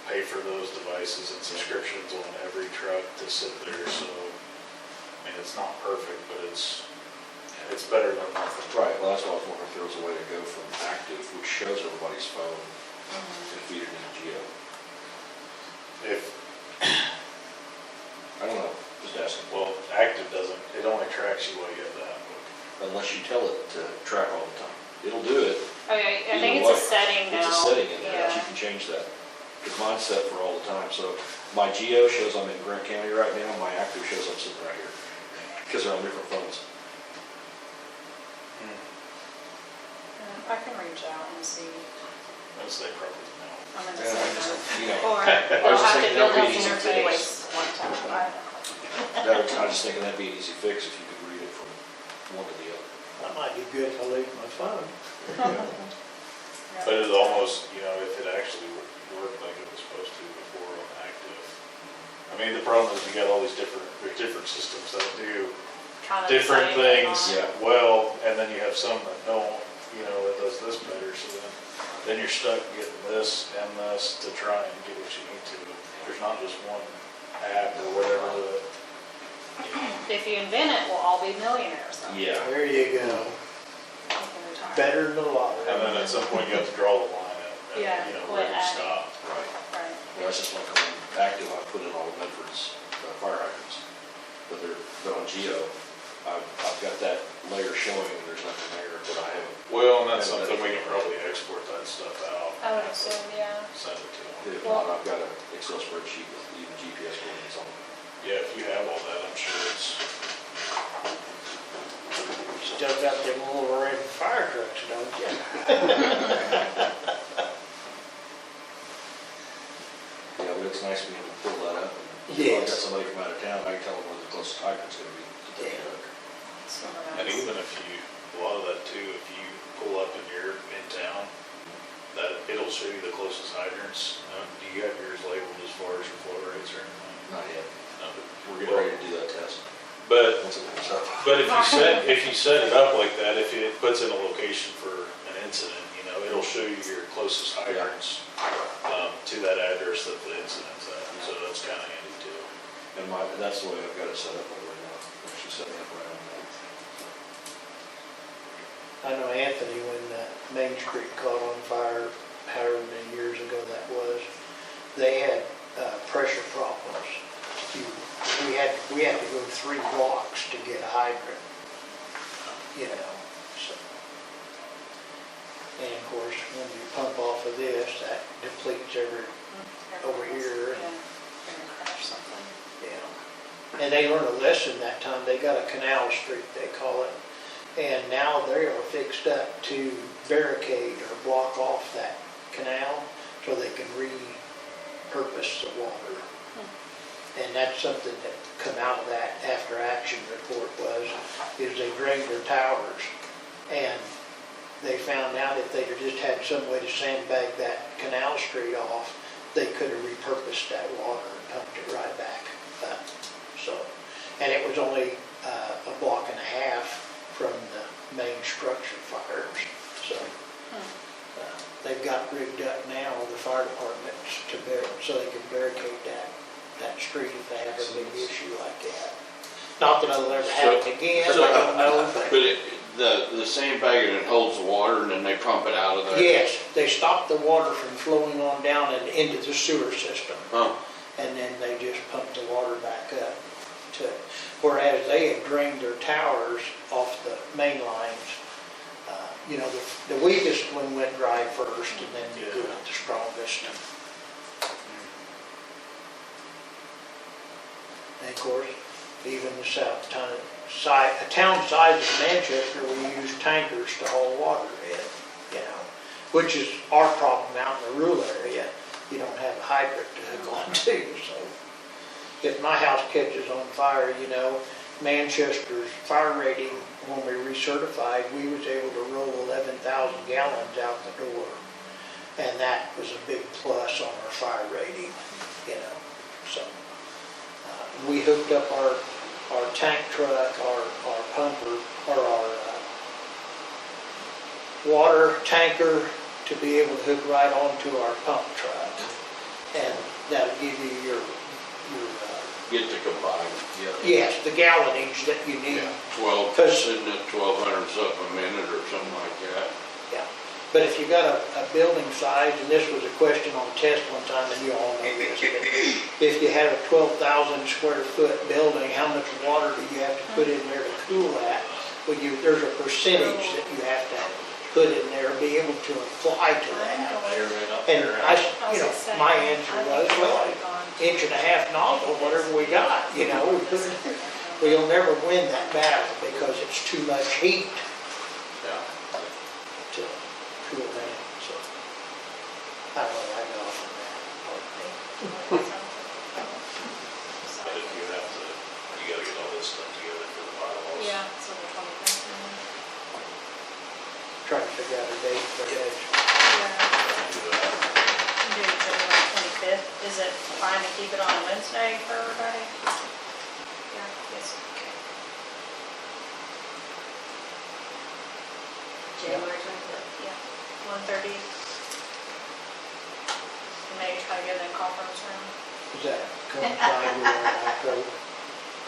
pay for those devices and subscriptions on every truck to sit there, so, I mean, it's not perfect, but it's better than nothing. Right, well, that's why I was wondering if there was a way to go from active, which shows everybody's phone, and feed it into Geo. If, I don't know, just asking. well, active doesn't, it only tracks you while you have the app book. Unless you tell it to track all the time. It'll do it. Okay, I Either think it's a way. setting now. It's a setting in there, that you Yeah. can change that. Because mine's set for all the time, so my Geo shows I'm in Grant County right now, my active shows I'm sitting right here. Because they're on different phones. I can reach out and see. That's they probably know. I'm gonna Yeah, I say just, no. you know, Or I was they'll just have to thinking build that'd up be the easy to interface fix. one time. I don't know. I was just thinking that'd be an easy fix if you could read it from one to the other. That might be good if I leave my phone. But it almost, if it actually worked like it was supposed to before on active. I mean, the problem is you got all these there's different systems that do Kind of different setting things on. well, and then you have some that don't, that does this better, so then you're stuck getting this and this to try and get what you need to. There's not just one app or whatever that, If you invent it, we'll all be millionaires. though. Yeah. There you go. We can retire. Better than a lot. and then at some point you have to draw the line at, Yeah, where quit you adding. stop. Right. Right. Well, that's just like on active, I put in all of Medford's fire hydrants. But on Geo, I've got that layer showing and there's nothing there, but I haven't. Well, and that's something we can probably export that stuff out. I would assume, yeah. Send it to them. If not, I've got an Excel spreadsheet with even GPS coordinates on it. Yeah, if you have all that, I'm sure it's, Still got them little red fire trucks, don't you? Yeah, but it's nice being able to pull that up. If Yes. I've got somebody from out of town, I can tell them where the closest hydrant's gonna be to the truck. So nice. and even if a lot of that too, if you pull up and you're in town, that it'll show you the closest hydrants. Do you have yours labeled as far as your flow rates or anything? Not yet. No, but We're getting ready to do that test. But, Once it comes up. but if you set it up like that, if it puts in a location for an incident, it'll show you your closest hydrants to that address that the incident's at. So that's kind of handy too. And that's the way I've got it set up right now, actually setting up right on that. I know Anthony, when Main Street caught on fire, however many years ago that was, they had pressure problems. We had to go 3 blocks to get a hydrant, you know, so. And of course, when you pump off of this, that depletes over here. Yeah, gonna crash something. Yeah. And they learned a lesson that time. They got a canal street, they call it. And now they are fixed up to barricade or block off that canal so they can repurpose the water. And that's something that come out of that after action report is they drained their towers. And they found out if they'd have just had some way to sandbag that canal street off, they could have repurposed that water and pumped it right back up. So, and it was only a block and a half from the main structure fires. So they've got rigged up now, the fire departments, so they can barricade that street if they have a big issue like that. Not that it'll ever happen again, I don't know. But the sandbagging, it holds the water and then they pump it out of there? Yes, they stop the water from flowing on down and into the sewer system. Oh, And then they just pump the water back up to, whereas they had drained their towers off the main lines. You know, the weakest one went dry first and then you go with the strongest. And of course, even the a town size of Manchester, we use tankers to haul water in, you know, which is our problem out in the rural area. You don't have a hydrant to hook onto, so. If my house catches on fire, you know, Manchester's fire rating, when we recertified, we was able to roll 11,000 gallons out the door. And that was a big plus on our fire rating, you know, so. We hooked up our tank truck, our pumper, or our water tanker to be able to hook right onto our pump truck. And that'll give you your get to combine. yes, the gallonage that you need. Yeah, 12, sitting at 1,200 something a minute or something like that. Yeah, but if you got a building size, and this was a question on test one time, and you all know this, but if you had a 12,000 square foot building, how much water do you have to put in there to cool that? Well, there's a percentage that you have to put in there, be able to apply to that. And my answer was, well, 1.5 inch nozzle, whatever we got, you know, we'll never win that battle because it's too much heat Yeah. to cool down, so. I don't know, I got off on that part. If you have to, you gotta get all this stuff together for the bylaws. Yeah, so the 25th. Trying to figure out a date for that. Yeah. Do January 25th. Is it fine to keep it on a Wednesday for everybody? Yeah, yes, okay. January 25th. Yeah, 1:30. Maybe try to get it in conference room. Does that coincide with our ACO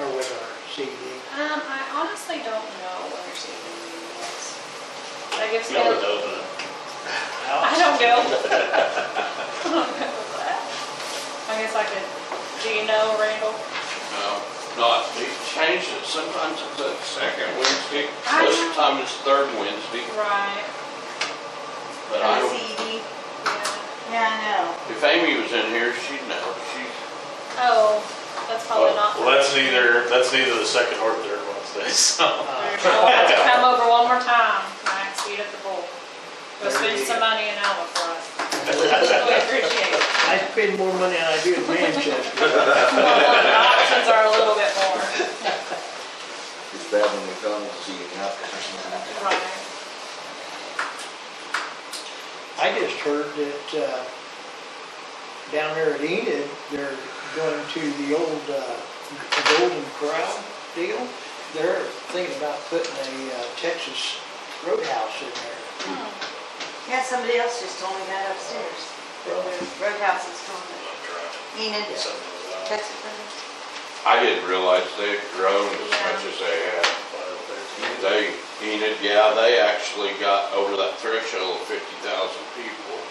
or with our CD? I honestly don't know when your CD meeting is. I guess You have to open it. I don't go. I don't go with that. I guess I could, do you know, Randall? Not, they changed it, sometimes it's the second Wednesday, I most of the know. time it's third Wednesday, Right. but I don't, CED? Yeah. Yeah, I know. if Amy was in here, she'd know, Oh, that's probably not. Well, that's neither the second or third Wednesday, so. You'll have to come over one more time, Max, eat at the bowl. Go spend some money in Alva for us. We appreciate it. I spend more money than I do in Manchester. Well, the options are a little bit more. It's bad when McDonald's is eating out or something. Right. I just heard that down there at Enid, they're going to the old Golden Corral deal. They're thinking about putting a Texas Roadhouse in there. Yeah, somebody else just told me that upstairs. The Roadhouse is coming. Enid, Something like that. Texas Roadhouse. I didn't realize they'd grown as much as they had. They, Enid, yeah, they actually got over that threshold of 50,000 people over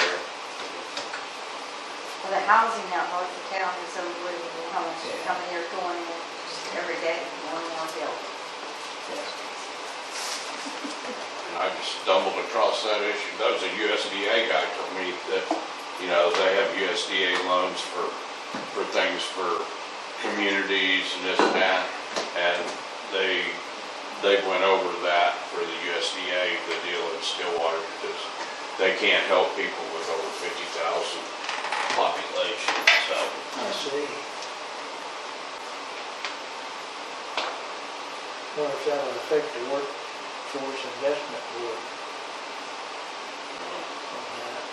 there. Well, the housing out north of town is unbelievable, how many are going in just every day, more and more built. And I just stumbled across that issue. That was a USDA guy told me that, you know, they have USDA loans for things for communities and this and that. And they went over that for the USDA, the deal in Stillwater, because they can't help people with over 50,000 population, so. I see. Wonder if that would affect the workforce investment board on that.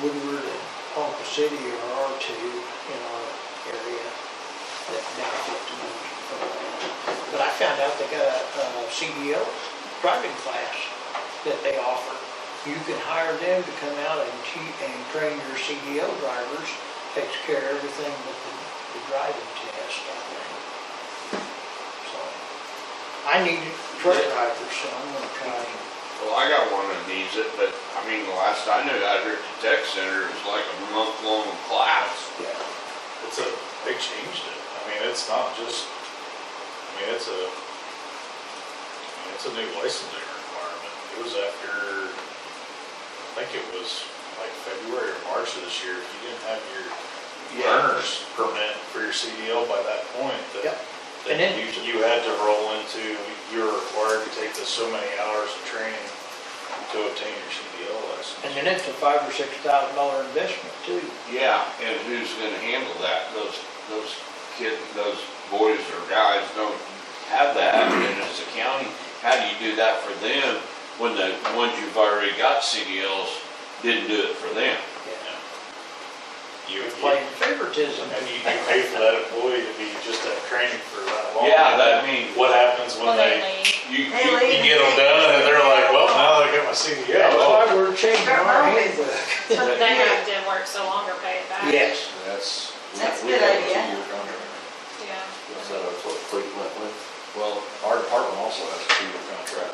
Woodward and Ponca City are R2 in our area that benefit the most from that. But I found out they got a CDL driving class that they offer. You can hire them to come out and train your CDL drivers, takes care of everything but the driving test, I think. So, I need truck drivers, so I'm gonna try. Well, I got one that needs it, but I mean, the last I knew out here at the tech center, it was like a month-long class. Yeah. They changed it. I mean, it's not just, I mean, it's a new licensing requirement. It was after, I think it was like February or March of this year, if you didn't have your learner's permit for your CDL by that point, Yep. then you had to roll into, you're required to take the so many hours of training to obtain your CDL license. And then it's a $5,000 or $6,000 investment too. Yeah, and who's gonna handle that? Those kids, those boys or guys don't have that, and it's the county. How do you do that for them when the ones you've already got CDLs didn't do it for them? You Playing favoritism. And you pay for that employee to be just at training for that long. Yeah, that means, What happens when Well, they, you, They you, leave. you get them done and they're like, well, now I got my That's CDL. why we're changing our handbook. They have to work so longer, pay it back. Yes. That's. That's a we good have idea. 2-year contract. Yeah. So that's what Fleet went with. Well, our department also has a 2-year contract.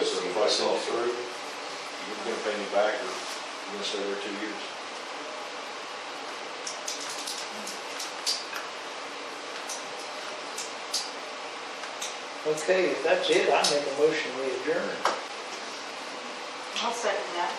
So if I send you through, you're gonna pay me back or you're gonna stay there 2 years. Okay, if that's it, I make a motion we adjourn. I'll second that.